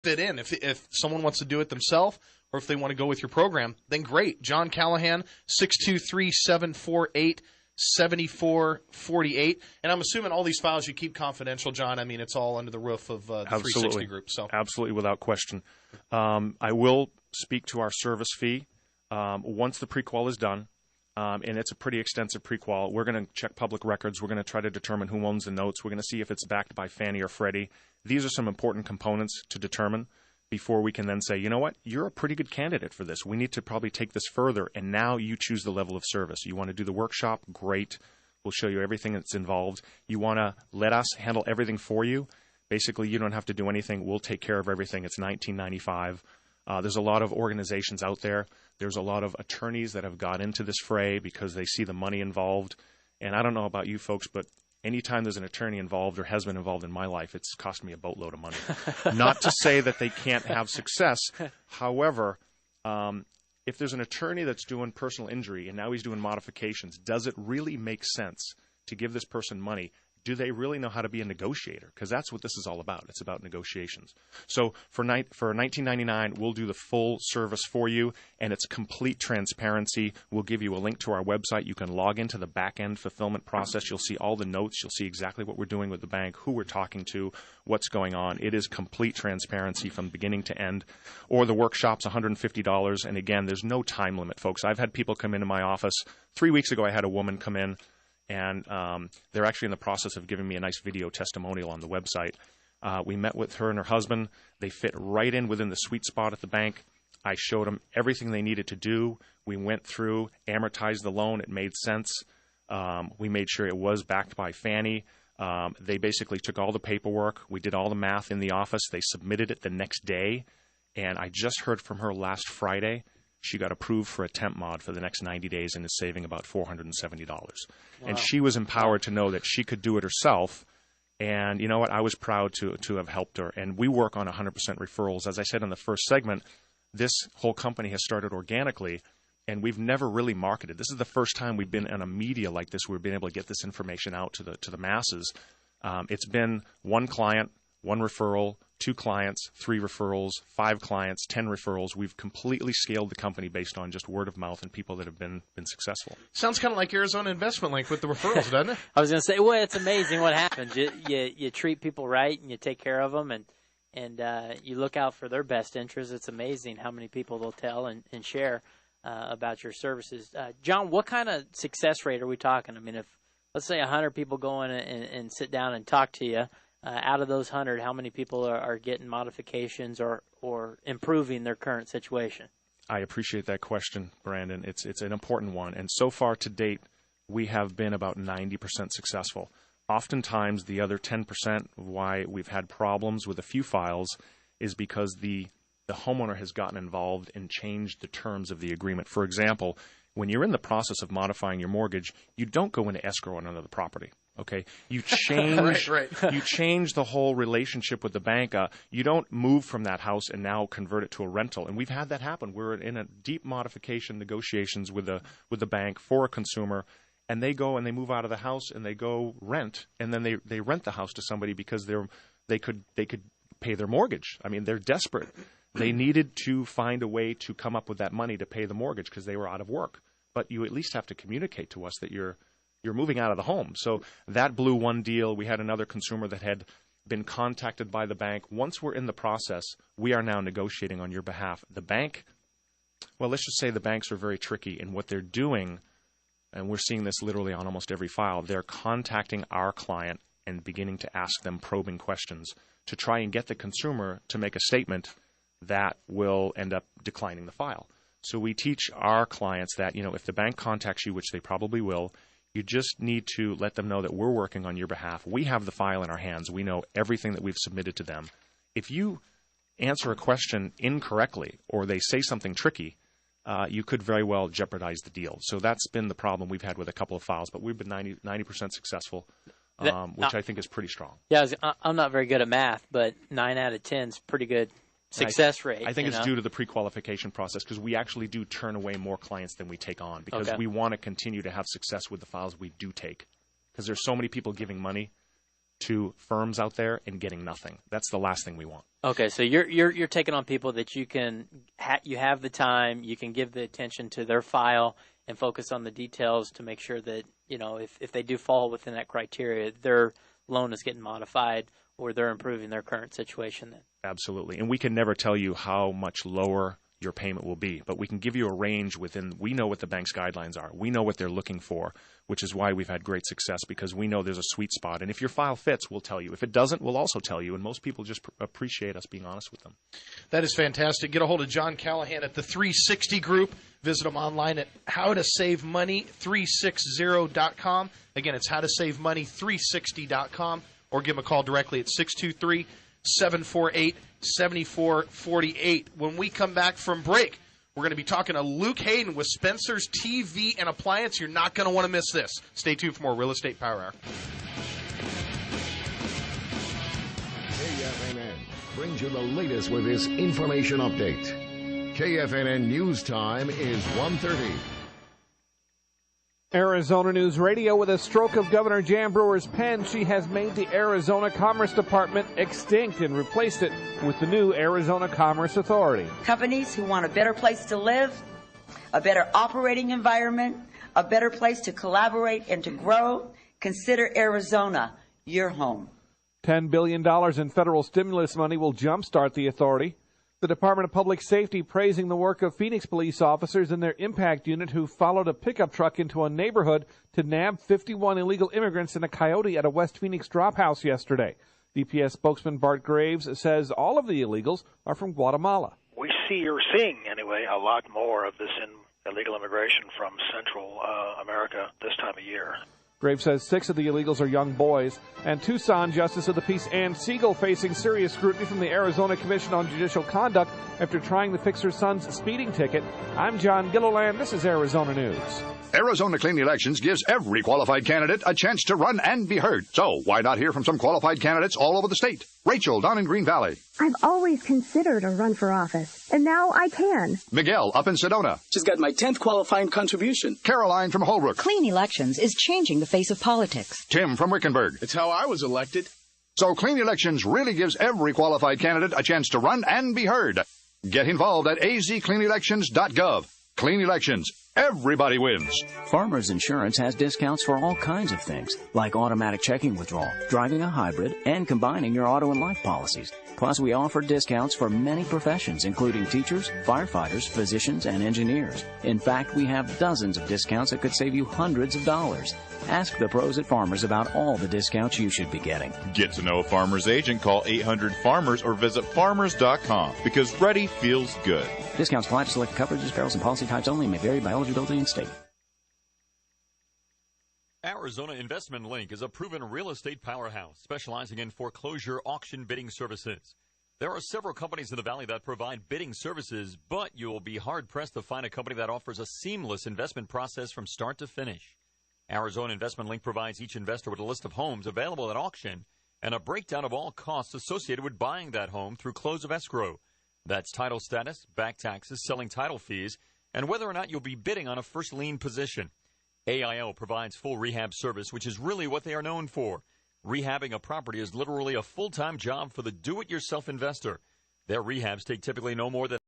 fit in. If someone wants to do it themselves or if they want to go with your program, then great. John Callahan, 623-748-7448. And I'm assuming all these files you keep confidential, John. I mean, it's all under the roof of the 360 group. So Absolutely, without question. I will speak to our service fee once the pre-qual is done. And it's a pretty extensive pre-qual. We're going to check public records. We're going to try to determine who owns the notes. We're going to see if it's backed by Fannie or Freddie. These are some important components to determine before we can then say, you know what, you're a pretty good candidate for this. We need to probably take this further, and now you choose the level of service. You want to do the workshop? Great. We'll show you everything that's involved. You want to let us handle everything for you? Basically, you don't have to do anything. We'll take care of everything. It's $19.95. There's a lot of organizations out there. There's a lot of attorneys that have got into this fray because they see the money involved. And I don't know about you folks, but anytime there's an attorney involved or has been involved in my life, it's cost me a boatload of money. Not to say that they can't have success. However, if there's an attorney that's doing personal injury and now he's doing modifications, does it really make sense to give this person money? Do they really know how to be a negotiator? Because that's what this is all about. It's about negotiations. So for $19.99, we'll do the full service for you, and it's complete transparency. We'll give you a link to our website. You can log into the back-end fulfillment process. You'll see all the notes. You'll see exactly what we're doing with the bank, who we're talking to, what's going on. It is complete transparency from beginning to end. Or the workshop's $150, and again, there's no time limit, folks. I've had people come into my office. 3 weeks ago, I had a woman come in. And they're actually in the process of giving me a nice video testimonial on the website. We met with her and her husband. They fit right in within the sweet spot at the bank. I showed them everything they needed to do. We went through, amortized the loan. It made sense. We made sure it was backed by Fannie. They basically took all the paperwork. We did all the math in the office. They submitted it the next day. And I just heard from her last Friday. She got approved for a temp mod for the next 90 days and is saving about $470. Wow. And she was empowered to know that she could do it herself. And you know what? I was proud to have helped her. And we work on 100% referrals. As I said in the first segment, this whole company has started organically, and we've never really marketed. This is the first time we've been in a media like this where we've been able to get this information out to the masses. It's been one client, one referral, 2 clients, 3 referrals, 5 clients, 10 referrals. We've completely scaled the company based on just word of mouth and people that have been successful. Sounds kind of like Arizona Investment Link with the referrals, doesn't it? I was going to say, well, it's amazing what happens. You treat people right and you take care of them and you look out for their best interests. It's amazing how many people they'll tell and share about your services. John, what kind of success rate are we talking? I mean, if let's say 100 people go in and sit down and talk to you, out of those 100, how many people are getting modifications or improving their current situation? I appreciate that question, Brandon. It's an important one. And so far to date, we have been about 90% successful. Oftentimes, the other 10% of why we've had problems with a few files is because the homeowner has gotten involved and changed the terms of the agreement. For example, when you're in the process of modifying your mortgage, you don't go into escrow on another property. Okay, you change right. You change the whole relationship with the bank. You don't move from that house and now convert it to a rental. And we've had that happen. We're in a deep modification negotiations with the bank for a consumer, and they go and they move out of the house and they go rent, and then they rent the house to somebody because they could pay their mortgage. I mean, they're desperate. They needed to find a way to come up with that money to pay the mortgage because they were out of work. But you at least have to communicate to us that you're moving out of the home. So that blew one deal. We had another consumer that had been contacted by the bank. Once we're in the process, we are now negotiating on your behalf. The bank, well, let's just say the banks are very tricky in what they're doing, and we're seeing this literally on almost every file. They're contacting our client and beginning to ask them probing questions to try and get the consumer to make a statement that will end up declining the file. So we teach our clients that, if the bank contacts you, which they probably will, you just need to let them know that we're working on your behalf. We have the file in our hands. We know everything that we've submitted to them. If you answer a question incorrectly or they say something tricky, you could very well jeopardize the deal. So that's been the problem we've had with a couple of files, but we've been 90% successful, which I think is pretty strong. Yeah, I'm not very good at math, but 9 out of 10 is pretty good success rate. I think it's due to the pre-qualification process because we actually do turn away more clients than we take on because we want to continue to have success with the files we do take because there's so many people giving money to firms out there and getting nothing. That's the last thing we want. Okay, so you're taking on people that you can you have the time, you can give the attention to their file and focus on the details to make sure that, you know, if they do fall within that criteria, their loan is getting modified or they're improving their current situation then. Absolutely. And we can never tell you how much lower your payment will be, but we can give you a range within. We know what the bank's guidelines are. We know what they're looking for, which is why we've had great success, because we know there's a sweet spot. And if your file fits, we'll tell you. If it doesn't, we'll also tell you. And most people just appreciate us being honest with them. That is fantastic. Get a hold of John Callahan at the 360 Group. Visit him online at howtosavemoney360.com. Again, it's howtosavemoney360.com, or give him a call directly at 623-748-7448. When we come back from break, we're going to be talking to Luke Hayden with Spencer's TV and Appliance. You're not going to want to miss this. Stay tuned for more Real Estate Power Hour. KFNN brings you the latest with this information update. KFNN News Time is 1:30. Arizona News Radio. With a stroke of Governor Jan Brewer's pen, she has made the Arizona Commerce Department extinct and replaced it with the new Arizona Commerce Authority. Companies who want a better place to live, a better operating environment, a better place to collaborate and to grow, consider Arizona your home. $10 billion in federal stimulus money will jumpstart the authority. The Department of Public Safety praising the work of Phoenix police officers and their impact unit who followed a pickup truck into a neighborhood to nab 51 illegal immigrants in a coyote at a West Phoenix drop house yesterday. DPS spokesman Bart Graves says all of the illegals are from Guatemala. We see, or seeing anyway, a lot more of this illegal immigration from Central America this time of year. Graves says 6 of the illegals are young boys. And Tucson Justice of the Peace Ann Siegel facing serious scrutiny from the Arizona Commission on Judicial Conduct after trying to fix her son's speeding ticket. I'm John Gilliland. This is Arizona News. Arizona Clean Elections gives every qualified candidate a chance to run and be heard. So why not hear from some qualified candidates all over the state? Rachel down in Green Valley. I've always considered a run for office, and now I can. Miguel up in Sedona. Just got my 10th qualifying contribution. Caroline from Holbrook. Clean Elections is changing the face of politics. Tim from Wickenburg. It's how I was elected. So Clean Elections really gives every qualified candidate a chance to run and be heard. Get involved at azcleanelections.gov. Clean Elections. Everybody wins. Farmers Insurance has discounts for all kinds of things, like automatic checking withdrawal, driving a hybrid, and combining your auto and life policies. Plus, we offer discounts for many professions, including teachers, firefighters, physicians, and engineers. In fact, we have dozens of discounts that could save you hundreds of dollars. Ask the pros at Farmers about all the discounts you should be getting. Get to know a Farmers agent. Call 800-FARMERS or visit farmers.com, because ready feels good. Discounts apply to select coverages, perils, and policy types only, and may vary by eligibility and state. Arizona Investment Link is a proven real estate powerhouse specializing in foreclosure auction bidding services. There are several companies in the Valley that provide bidding services, but you will be hard-pressed to find a company that offers a seamless investment process from start to finish. Arizona Investment Link provides each investor with a list of homes available at auction and a breakdown of all costs associated with buying that home through close of escrow. That's title status, back taxes, selling title fees, and whether or not you'll be bidding on a first lien position. AIL provides full rehab service, which is really what they are known for. Rehabbing a property is literally a full-time job for the do-it-yourself investor. Their rehabs take typically no more than